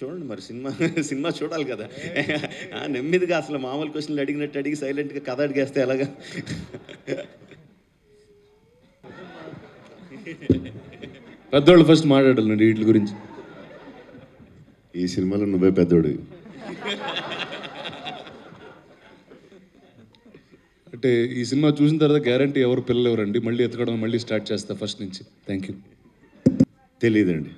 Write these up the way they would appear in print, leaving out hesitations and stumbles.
చూడండి మరి సినిమా చూడాలి కదా. నెమ్మదిగా అసలు మామూలు క్వశ్చన్లు అడిగినట్టు అడిగి సైలెంట్గా కథ అడిగేస్తే ఎలాగా? పెద్దోళ్ళు ఫస్ట్ మాట్లాడాలి వీటి గురించి. ఈ సినిమాలో నువ్వే పెద్దోడు. అంటే ఈ సినిమా చూసిన తర్వాత గ్యారంటీ ఎవరు పిల్లలు ఎవరండి మళ్ళీ ఎతకడం మళ్ళీ స్టార్ట్ చేస్తా ఫస్ట్ నుంచి. Thank you. తెలీదండి.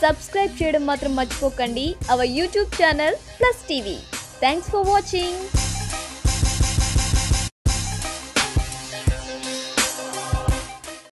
సబ్స్క్రైబ్ చేయడం మాత్రం మర్చిపోకండి our YouTube channel plus TV. Thanks for watching.